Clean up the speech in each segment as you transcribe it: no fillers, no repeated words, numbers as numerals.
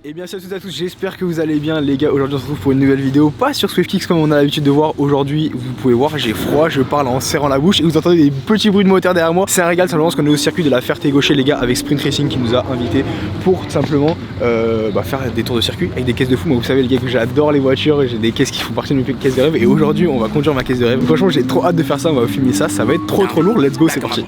Et bien salut à tous, j'espère que vous allez bien les gars. Aujourd'hui on se retrouve pour une nouvelle vidéo, pas sur SwiftKicks comme on a l'habitude de voir. Aujourd'hui vous pouvez voir, j'ai froid, je parle en serrant la bouche et vous entendez des petits bruits de moteur derrière moi. C'est un régal simplement parce qu'on est au circuit de la Ferté-Gaucher les gars, avec Sprint Racing qui nous a invités pour tout simplement faire des tours de circuit avec des caisses de fou. Moi vous savez les gars que j'adore les voitures et j'ai des caisses qui font partie de mes caisses de rêve. Et aujourd'hui on va conduire ma caisse de rêve. Franchement j'ai trop hâte de faire ça, on va filmer ça, ça va être trop lourd, let's go, c'est parti.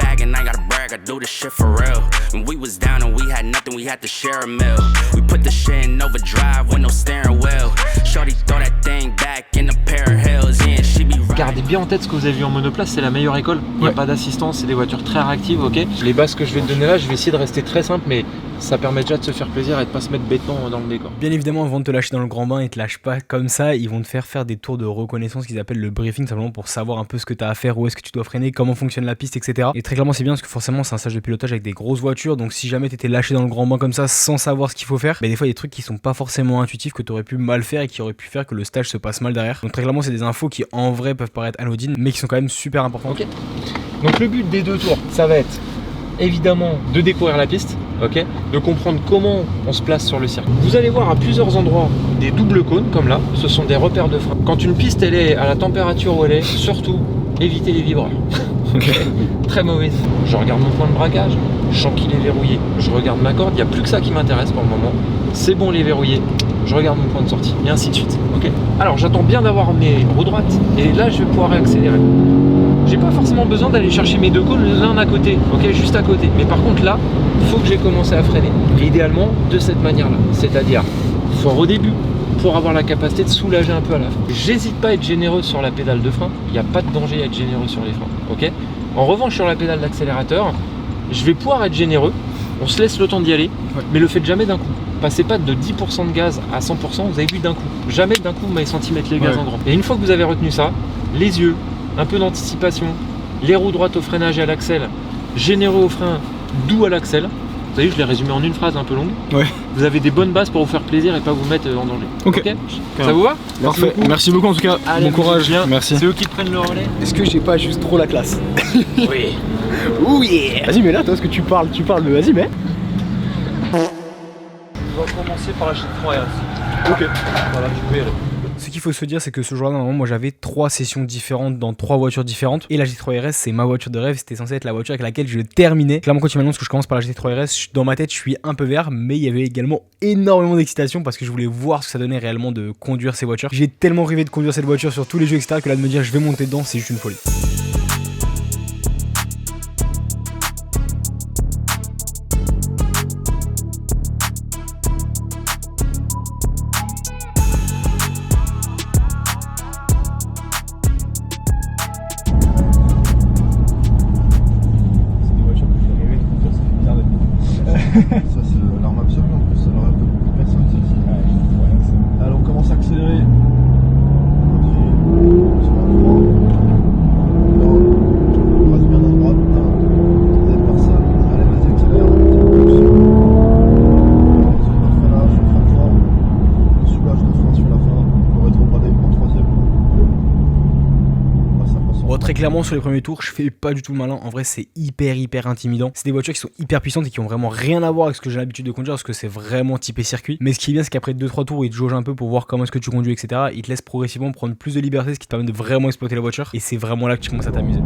I do this shit for real. When we was down and we had nothing, we had to share a meal. We put the shit in overdrive with no steering wheel. Shorty throw that thing back in a pair of hills. Yeah, she be Gardez bien en tête ce que vous avez vu en monoplace, c'est la meilleure école. Il n'y a pas d'assistance, c'est des voitures très réactives, ok. Les bases que je vais te donner là, je vais essayer de rester très simple, mais ça permet déjà de se faire plaisir et de pas se mettre béton dans le décor. Bien évidemment, avant de te lâcher dans le grand bain, ils te lâchent pas comme ça, ils vont te faire des tours de reconnaissance qu'ils appellent le briefing, simplement pour savoir un peu ce que tu as à faire, où est-ce que tu dois freiner, comment fonctionne la piste, etc. Et très clairement, c'est bien parce que forcément, c'est un stage de pilotage avec des grosses voitures, donc si jamais tu étais lâché dans le grand bain comme ça sans savoir ce qu'il faut faire, des fois il y a des trucs qui sont pas forcément intuitifs, que tu aurais pu mal faire et qui auraient pu faire que le stage se passe mal derrière. Donc très clairement, c'est des infos qui en vrai peuvent paraître anodines, mais qui sont quand même super importantes. Ok. Donc le but des deux tours, ça va être évidemment de découvrir la piste, ok, de comprendre comment on se place sur le circuit. Vous allez voir à plusieurs endroits des doubles cônes comme là, ce sont des repères de frein. Quand une piste elle est à la température où elle est, surtout évitez les vibreurs. Très mauvaise. Je regarde mon point de braquage, je sens qu'il est verrouillé. Je regarde ma corde, il n'y a plus que ça qui m'intéresse pour le moment. C'est bon, il est verrouillé. Je regarde mon point de sortie et ainsi de suite. Ok. Alors j'attends bien d'avoir mes roues droites et là je vais pouvoir réaccélérer. J'ai pas forcément besoin d'aller chercher mes deux cônes l'un à côté, ok, juste à côté. Mais par contre là, il faut que j'ai commencé à freiner. Et idéalement de cette manière-là, c'est-à-dire fort au début pour avoir la capacité de soulager un peu à la fin. J'hésite pas à être généreux sur la pédale de frein. Il n'y a pas de danger à être généreux sur les freins, ok. En revanche sur la pédale d'accélérateur, je vais pouvoir être généreux. On se laisse le temps d'y aller, mais le faites jamais d'un coup. Passez pas de 10% de gaz à 100%, vous avez vu d'un coup. Jamais d'un coup vous m'avez senti mettre les gaz en grand. Et une fois que vous avez retenu ça, les yeux, un peu d'anticipation, les roues droites au freinage et à l'axel, généreux au frein, doux à l'axel. Vous savez, je l'ai résumé en une phrase un peu longue. Ouais. Vous avez des bonnes bases pour vous faire plaisir et pas vous mettre en danger. Ok. Ça vous va? Parfait. Merci beaucoup en tout cas. Allez, bon courage. Bien. Merci. C'est eux qui prennent le relais. Est-ce que j'ai pas juste trop la classe? Oui. Oh yeah. Vas-y, mais là, toi, est-ce que tu parles, mais vas-y, mais. On va commencer par la GT3RS. Ok. Voilà, tu peux y aller. Ce qu'il faut se dire, c'est que ce jour-là, normalement, moi j'avais 3 sessions différentes dans 3 voitures différentes. Et la GT3RS, c'est ma voiture de rêve. C'était censé être la voiture avec laquelle je terminais. Clairement, quand tu m'annonces que je commence par la GT3RS, dans ma tête, je suis un peu vert. Mais il y avait également énormément d'excitation parce que je voulais voir ce que ça donnait réellement de conduire ces voitures. J'ai tellement rêvé de conduire cette voiture sur tous les jeux, etc., que là, de me dire je vais monter dedans, c'est juste une folie. Ça c'est l'arme absolue en plus, ça n'aurait pas personne celle-ci. Alors on commence à accélérer. Sur la droite. Non, on reste bien à droite. Vous n'êtes personne. Allez, vas-y, accélère un petit peu plus. Zone de freinage, frein fort. Soulage de frein sur la fin. Le rétrogradé en troisième. Bon, très clairement sur les premiers tours je fais pas du tout le malin, en vrai c'est hyper intimidant. C'est des voitures qui sont hyper puissantes et qui ont vraiment rien à voir avec ce que j'ai l'habitude de conduire parce que c'est vraiment typé circuit. Mais ce qui est bien c'est qu'après 2-3 tours ils te jaugent un peu pour voir comment est-ce que tu conduis, etc. Ils te laissent progressivement prendre plus de liberté, ce qui te permet de vraiment exploiter la voiture et c'est vraiment là que tu commences à t'amuser.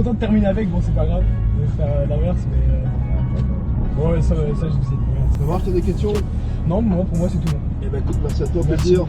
content de terminer avec, bon c'est pas grave de faire l'inverse, mais ouais, ça je vous sais. Ça marche, t'as des questions? Non, moi, pour moi c'est tout bon. Eh ben écoute, merci à toi, plaisir.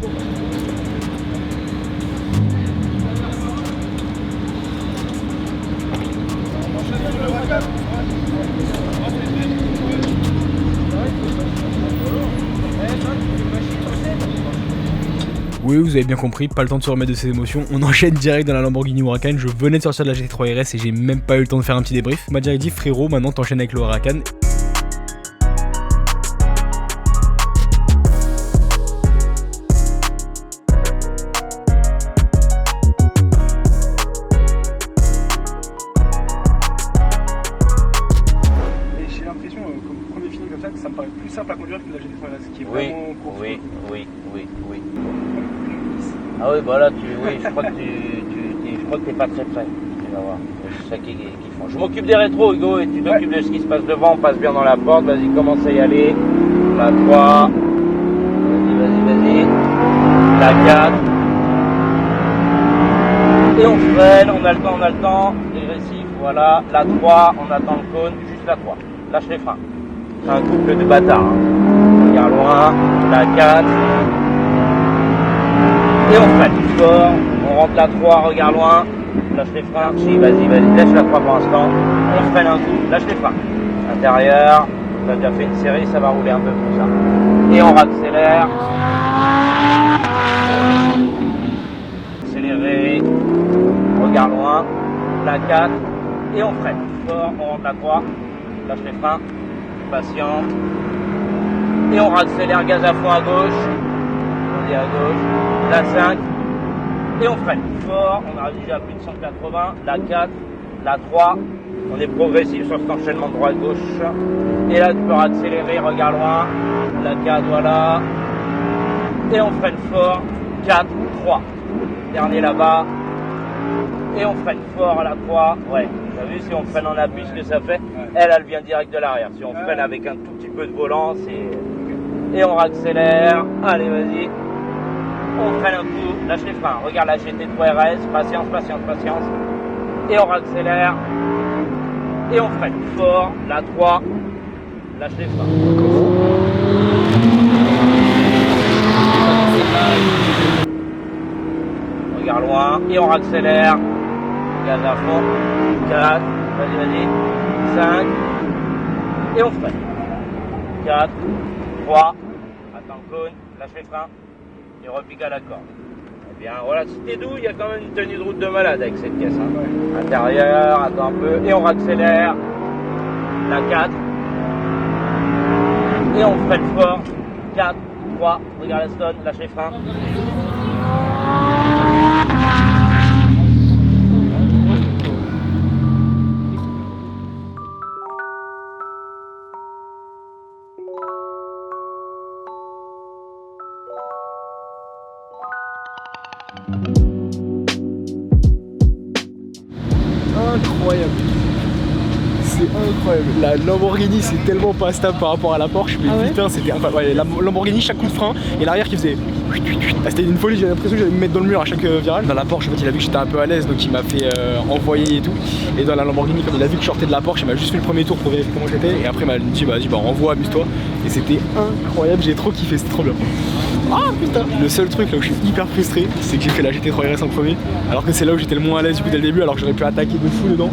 Oui, vous avez bien compris, pas le temps de se remettre de ses émotions. On enchaîne direct dans la Lamborghini Huracan. Je venais de sortir de la GT3 RS et j'ai même pas eu le temps de faire un petit débrief. On m'a direct dit, frérot, maintenant t'enchaînes avec le Huracan. J'ai l'impression, comme premier feeling comme ça, que ça me paraît plus simple à conduire que la GT3 RS, qui est Oui, vraiment courte. oui. Ah oui, bah là, je crois que t'es pas très près. Tu vas voir. C'est ça qui font. Je m'occupe des rétros, Hugo, et tu t'occupes de ce qui se passe devant. On passe bien dans la porte. Vas-y, commence à y aller. La 3. Vas-y. La 4. Et on freine, on a le temps. Dégressif, voilà. La 3, on attend le cône. Juste la 3. Lâche les freins. C'est un couple de bâtards. Hein. Regarde loin. La 4. Et on freine fort, on rentre la 3, regarde loin, lâche les freins, si, vas-y, lâche la 3 pour l'instant, on freine un coup, lâche les freins. Intérieur, on a déjà fait une série, ça va rouler un peu plus ça. Et on accélère. Accélérer, regarde loin, la 4, et on freine fort, on rentre la 3, lâche les freins, patiente. Et on accélère, gaz à fond à gauche. À gauche, la 5, et on freine fort, on arrive déjà à plus de 180, la 4, la 3, on est progressif sur cet enchaînement droite-gauche, et là tu peux accélérer, regarde loin, la 4, voilà, et on freine fort, 4, 3, dernier là-bas, et on freine fort à la 3, ouais, t'as vu si on freine en appui ce que ça fait, elle vient direct de l'arrière, si on freine avec un tout petit peu de volant, et on accélère, allez vas-y. On freine un coup, lâche les freins, regarde la GT3 RS, patience. Et on accélère. Et on freine fort, la 3, lâche les freins. Regarde loin, et on accélère. Gaz à fond, 4, vas-y, 5, et on freine. 4, 3, attends le cône, lâche les freins. Et repique à la corde. Eh bien voilà, si t'es doux, il y a quand même une tenue de route de malade avec cette caisse. Hein. Intérieur, attends un peu, et on accélère. La 4. Et on freine fort. 4, 3, regarde la stone, lâche les freins. Incroyable. C'est incroyable. La Lamborghini c'est tellement pas stable par rapport à la Porsche, mais putain c'était incroyable. Ouais, la Lamborghini, chaque coup de frein et l'arrière qui faisait. C'était une folie, j'ai l'impression que j'allais me mettre dans le mur à chaque virage. Dans la Porsche, en fait, il a vu que j'étais un peu à l'aise, donc il m'a fait envoyer et tout. Et dans la Lamborghini, comme il a vu que je sortais de la Porsche, il m'a juste fait le premier tour pour vérifier comment j'étais. Et après, il m'a dit, vas-y, renvoie, amuse-toi. Et c'était incroyable, j'ai trop kiffé, c'était trop bien. Ah putain. Le seul truc là où je suis hyper frustré, c'est que j'ai fait la GT3 RS en premier, alors que c'est là où j'étais le moins à l'aise du coup dès le début, alors que j'aurais pu attaquer de fou dedans.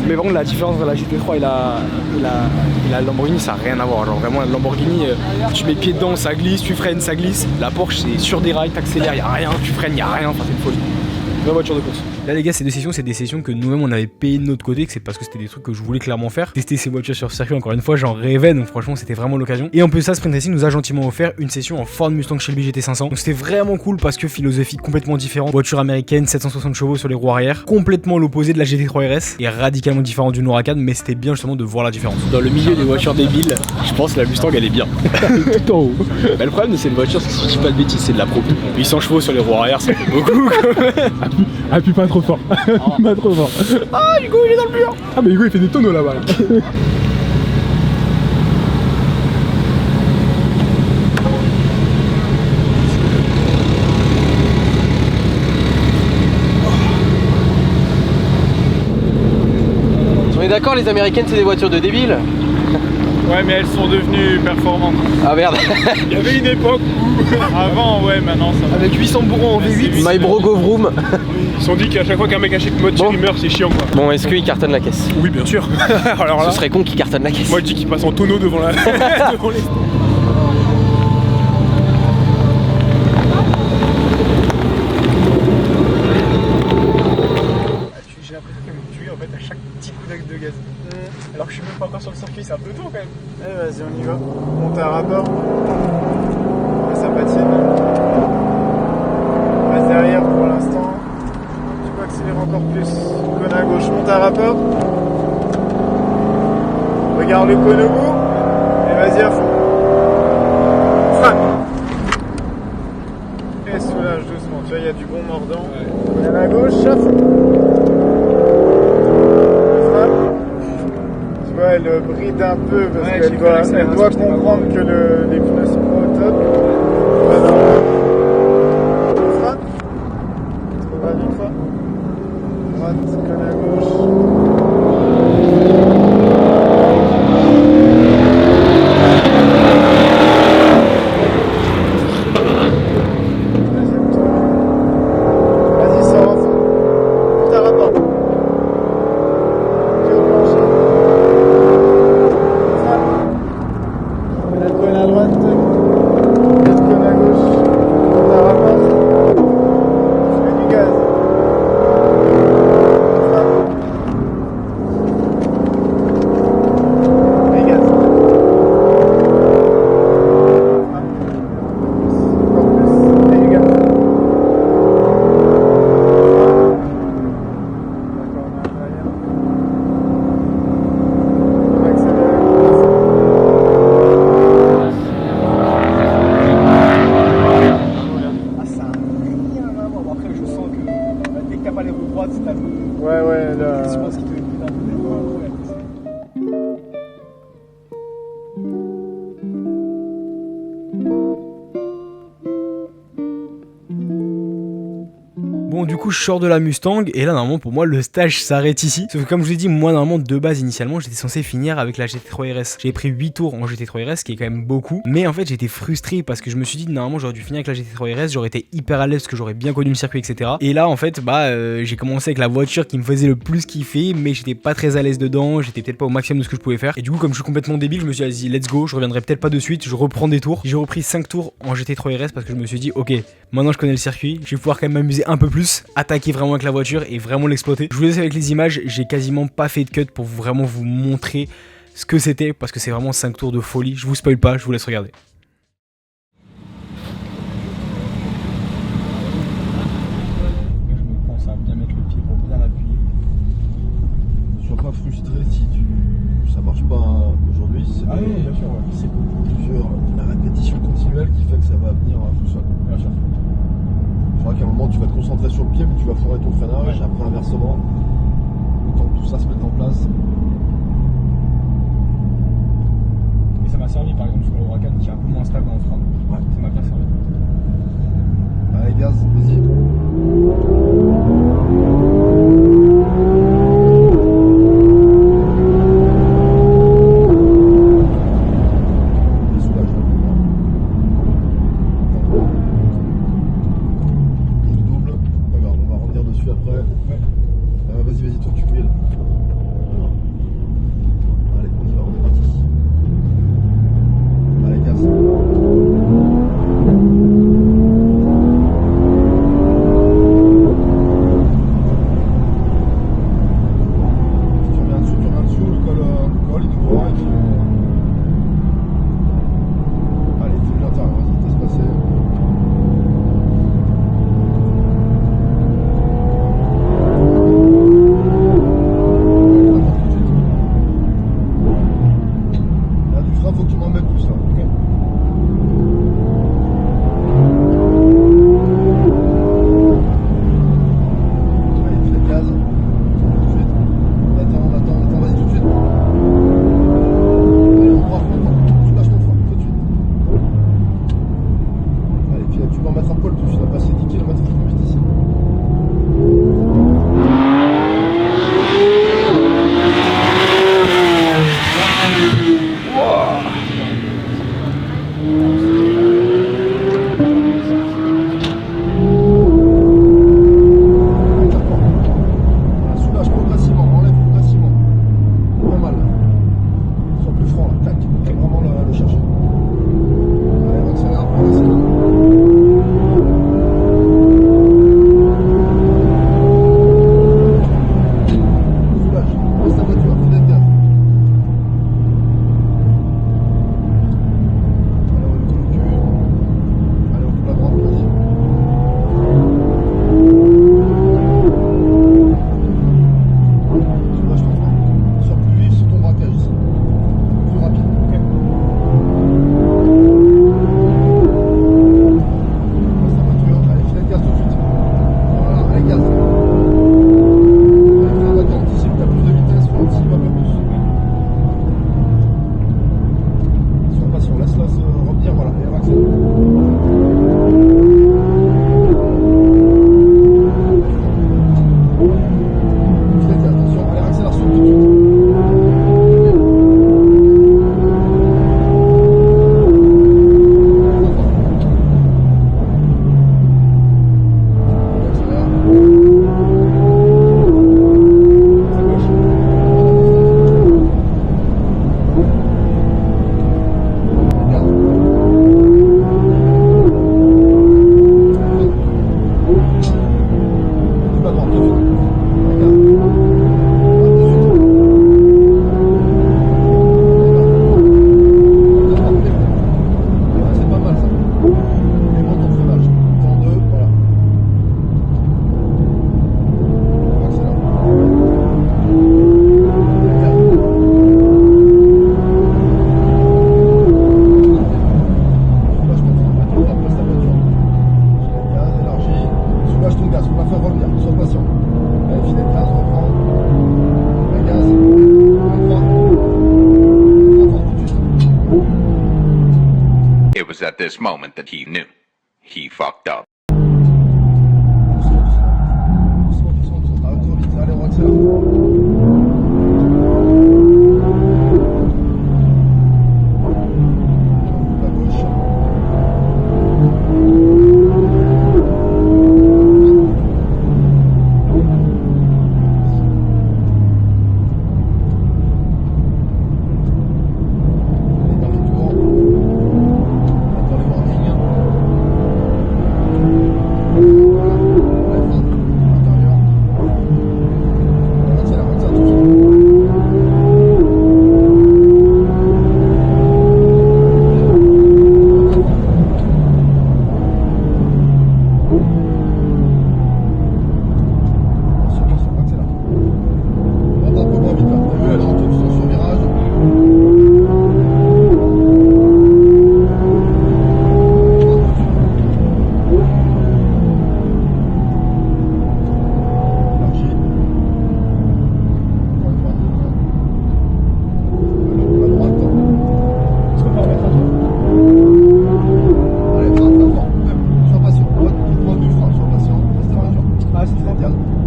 Mais par contre la différence entre la GT3 et la Lamborghini, ça n'a rien à voir. Genre vraiment la Lamborghini, tu mets pied dedans, ça glisse, tu freines, ça glisse. La Porsche c'est sur des rails, t'accélères, y'a rien, tu freines, y'a rien, enfin c'est une folie. Vraie voiture de course. Là les gars, ces deux sessions, c'est des sessions que nous-mêmes on avait payé de notre côté, que c'est parce que c'était des trucs que je voulais clairement faire. Tester ces voitures sur circuit, encore une fois, j'en rêvais, donc franchement c'était vraiment l'occasion. Et en plus ça, Sprint Racing nous a gentiment offert une session en Ford Mustang Shelby GT500. Donc c'était vraiment cool parce que philosophie complètement différente. Voiture américaine, 760 chevaux sur les roues arrière, complètement l'opposé de la GT3 RS et radicalement différent du Huracan, mais c'était bien justement de voir la différence. Dans le milieu des voitures débiles, je pense que la Mustang elle est bien. Tout en haut. Bah, le problème de cette voiture, c'est que si je dis pas de bêtises, c'est de la pro. 800 chevaux sur les roues arrière, ça fait beaucoup quand même. Appuie pas trop fort. Pas trop fort. Ah, Hugo il est dans le mur. Ah, mais Hugo il fait des tonneaux là-bas. Là. d'accord, les américaines c'est des voitures de débiles. Ouais, mais elles sont devenues performantes. Ah merde. Il y avait une époque où, avant, ouais, maintenant ça va. Avec 800 bourrons en V8. My bro go vroom. Ils se sont dit qu'à chaque fois qu'un mec achète une moto, il meurt, c'est chiant quoi. Bon, est-ce qu'il cartonne la caisse? Oui, bien sûr. Alors là, Ce serait con qu'il cartonne la caisse. moi je dis qu'il passe en tonneau devant la. devant les... J'ai l'impression qu'elle me tue en fait à chaque petit coup de gaz. Alors que je suis même pas encore sur le circuit, c'est un peu tôt quand même. Allez, vas-y, on y va. Monte à rapport. Ouais, ça patine. Reste derrière pour l'instant. Tu peux accélérer encore plus. Cône à gauche, monte à rapport. Regarde le cône au bout. Et vas-y à fond. Freine. Et soulage doucement. Tu vois, il y a du bon mordant. Cône à gauche, à fond. Elle bride un peu parce qu'elle doit comprendre que les pneus sont pas au top. Voilà. Freine. Freine une fois. Droite, cône à gauche. Deuxième tour. Vas-y, sors à fond. Monte à rapport. Tu au plancher. À droite, cône à gauche, on a rapport, je mets du gaz, et gaz, encore plus, et du gaz, d'accord, on a derrière, on accélère. Ouais, là. Je pense qu'il te met un peu. Bon, du coup, je sors de la Mustang et là, normalement, pour moi, le stage s'arrête ici. Sauf que, comme je vous l'ai dit, moi, normalement, de base, initialement, j'étais censé finir avec la GT3 RS. J'avais pris 8 tours en GT3 RS, ce qui est quand même beaucoup. Mais en fait, j'étais frustré parce que je me suis dit, normalement, j'aurais dû finir avec la GT3 RS. J'aurais été hyper à l'aise parce que j'aurais bien connu le circuit, etc. Et là, en fait, j'ai commencé avec la voiture qui me faisait le plus kiffer, mais j'étais pas très à l'aise dedans. J'étais peut-être pas au maximum de ce que je pouvais faire. Et du coup, comme je suis complètement débile, je me suis dit, vas-y, let's go. Je reviendrai peut-être pas de suite. Je reprends des tours. J'ai repris 5 tours en GT3 RS parce que je me suis dit, ok, maintenant je connais le circuit. Je vais pouvoir quand même m'amuser un peu plus, attaquer vraiment avec la voiture et vraiment l'exploiter. Je vous laisse avec les images, j'ai quasiment pas fait de cut pour vraiment vous montrer ce que c'était parce que c'est vraiment 5 tours de folie. Je vous spoil pas, je vous laisse regarder. Je pense à bien mettre le pied pour bien l'appuyer. Ne sois pas frustré si ça marche pas aujourd'hui. Ah oui, bien sûr. Ouais. C'est la répétition continuelle qui fait que ça va venir tout seul. Bien sûr. Je crois qu'à un moment tu vas te concentrer sur le pied, mais tu vas foirer ton freinage, après inversement. Le temps que tout ça se mette en place. Et ça m'a servi par exemple sur le Huracan qui est un peu moins stable en frein. Ouais. Ça m'a bien servi. Allez, gaz, vas-y. Vas-y, toi tu peux y aller. Allez, on y va, on est parti. Allez, gaz. at this moment that he knew. He fucked up. Ça va trop vite, allez on accélère. À gauche.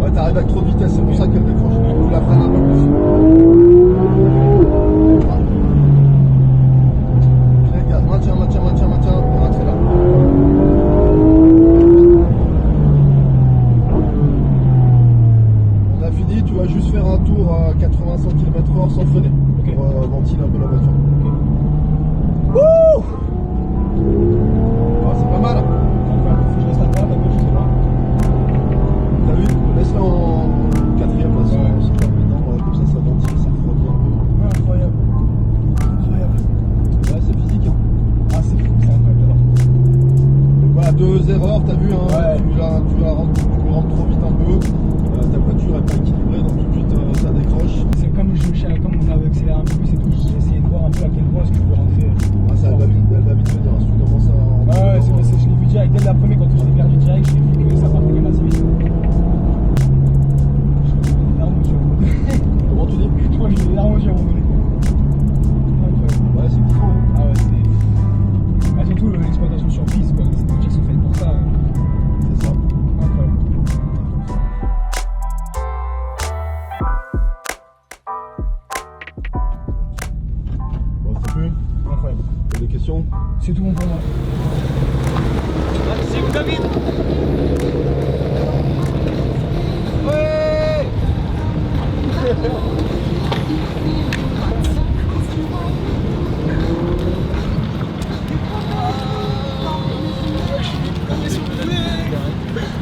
Ouais, t'arrives avec trop de vitesse, c'est pour ça qu'elle décroche. Tu la freines un peu plus. Regarde, maintiens, et rentrez là. On a fini, tu vas juste faire un tour à 85 km/h sans freiner. Pour ventiler un peu la voiture. Wouh! Ah, c'est pas mal. Faut que je laisse la table, je sais pas. T'as vu? Laisse-la en quatrième position. C'est pas évident, comme ça ventile, ça refroidit un peu. Incroyable. Ouais, c'est physique. Hein. Ah, c'est fou, c'est incroyable. Donc voilà, 2 erreurs, t'as vu, hein. Ouais. Tu rentres trop vite un peu. Ta voiture est pas équilibrée, donc tout de suite ça décroche. C'est comme on avait accéléré un peu plus et tout, j'ai essayé de voir un peu à quel point est-ce que je peux rentrer. Ah, ça, elle va vite venir, si tu commences à... Ouais, je l'ai vu direct, dès la première, quand je l'ai perdu direct, j'ai vu que ça partait quand même assez vite. Comment tu dis? Je crois que j'ai des larmes aux yeux à un moment donné. Ouais, c'est kiffant. Hein. Ah ouais, c'est... Bah, surtout l'exploitation sur piste, quoi. C'est des outils qui sont faits pour ça. C'est ça. Incroyable. Bon, c'est plus. Incroyable. T'as des questions? C'est tout bon pour moi. C'est où David?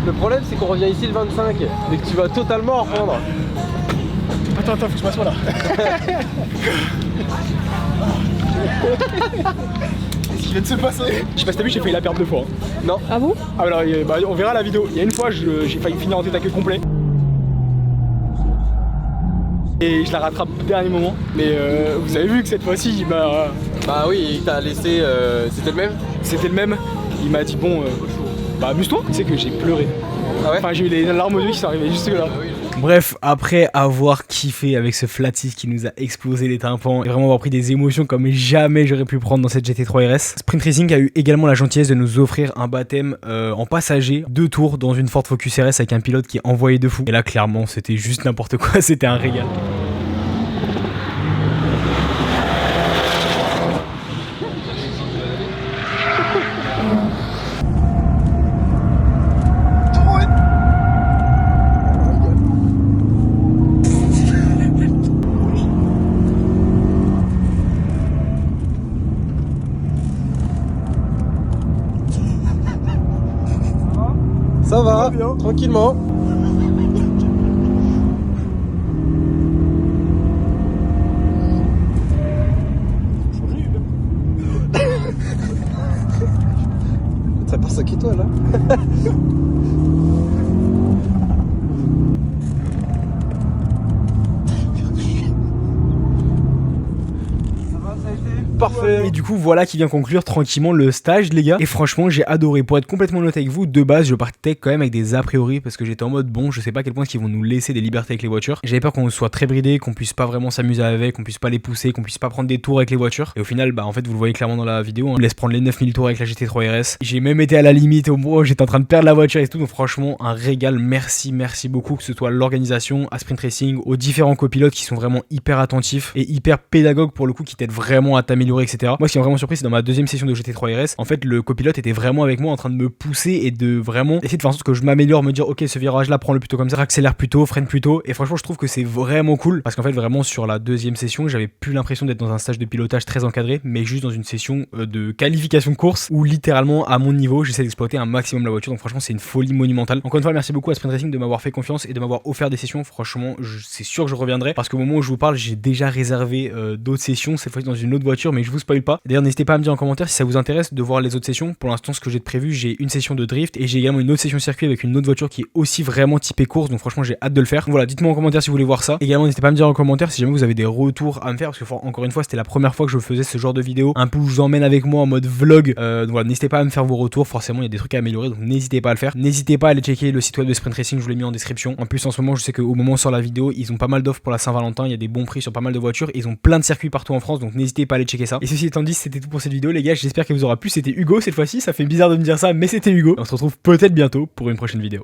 Le problème c'est qu'on revient ici le 25 et que tu vas totalement reprendre. Attends, faut que je m'assoie là. Qu'est-ce qui vient de se passer? Je sais pas si t'as vu, j'ai failli la perdre 2 fois. Non. Ah bon? Ah alors, bah, on verra la vidéo. Il y a une fois, j'ai failli finir en tête à queue complet. Et je la rattrape au dernier moment. Mais vous avez vu que cette fois-ci, bah oui, il t'a laissé. C'était le même? C'était le même. Il m'a dit bon, bah amuse-toi. Tu sais que j'ai pleuré. Ah ouais? Enfin, j'ai eu les larmes aux yeux qui sont arrivées juste là. Ah oui. Bref, après avoir kiffé avec ce Flatis qui nous a explosé les tympans et vraiment avoir pris des émotions comme jamais j'aurais pu prendre dans cette GT3 RS, Sprint Racing a eu également la gentillesse de nous offrir un baptême en passager, 2 tours dans une Ford Focus RS avec un pilote qui est envoyé de fou. Et là, clairement, c'était juste n'importe quoi, c'était un régal. Ça va, tranquillement. T'as pas ça qui toi là? Ça va, ça a été? Parfait. Et du coup voilà qui vient conclure tranquillement le stage les gars. Et franchement j'ai adoré. Pour être complètement honnête avec vous, de base je partais quand même avec des a priori parce que j'étais en mode bon je sais pas à quel point ils vont nous laisser des libertés avec les voitures. J'avais peur qu'on soit très bridé, qu'on puisse pas vraiment s'amuser avec, qu'on puisse pas les pousser, qu'on puisse pas prendre des tours avec les voitures. Et au final bah en fait vous le voyez clairement dans la vidéo, on laisse prendre les 9000 tours avec la GT3 RS. J'ai même été à la limite au moment où j'étais en train de perdre la voiture et tout. Donc franchement un régal, merci beaucoup, que ce soit l'organisation, à Sprint Racing, aux différents copilotes qui sont vraiment hyper attentifs et hyper pédagogues pour le coup, qui t'aident vraiment à t'améliorer etc. Moi ce qui m'a vraiment surpris c'est dans ma deuxième session de GT3 RS, en fait le copilote était vraiment avec moi en train de me pousser et de vraiment essayer de faire en sorte que je m'améliore, me dire ok ce virage là prends-le plutôt comme ça, accélère plus tôt, freine plus tôt. Et franchement je trouve que c'est vraiment cool parce qu'en fait vraiment sur la deuxième session j'avais plus l'impression d'être dans un stage de pilotage très encadré, mais juste dans une session de qualification de course où littéralement à mon niveau j'essaie d'exploiter un maximum la voiture. Donc franchement c'est une folie monumentale. Encore une fois merci beaucoup à Sprint Racing de m'avoir fait confiance et de m'avoir offert des sessions. Franchement c'est sûr que je reviendrai parce qu'au moment où je vous parle j'ai déjà réservé d'autres sessions, cette fois-ci dans une autre voiture, mais je vous spoil pas. D'ailleurs n'hésitez pas à me dire en commentaire si ça vous intéresse de voir les autres sessions. Pour l'instant ce que j'ai de prévu, j'ai une session de drift et j'ai également une autre session circuit avec une autre voiture qui est aussi vraiment typée course, donc franchement j'ai hâte de le faire. Donc voilà, dites-moi en commentaire si vous voulez voir ça. Également n'hésitez pas à me dire en commentaire si jamais vous avez des retours à me faire parce que encore une fois c'était la première fois que je faisais ce genre de vidéo un peu où je vous emmène avec moi en mode vlog. Donc voilà, n'hésitez pas à me faire vos retours, forcément il y a des trucs à améliorer donc n'hésitez pas à le faire. N'hésitez pas à aller checker le site web de Sprint Racing, je vous l'ai mis en description. En plus en ce moment je sais qu'au moment où sort la vidéo ils ont pas mal d'offres pour la Saint-Valentin, il y a des bons prix sur pas mal de voitures, ils ont plein de circuits partout en France donc n'hésitez pas à aller checker ça. Et ceci étant dit c'était tout pour cette vidéo les gars, j'espère qu'elle vous aura plu. C'était Hugo cette fois-ci, ça fait bizarre de me dire ça mais c'était Hugo. On se retrouve peut-être bientôt pour une prochaine vidéo.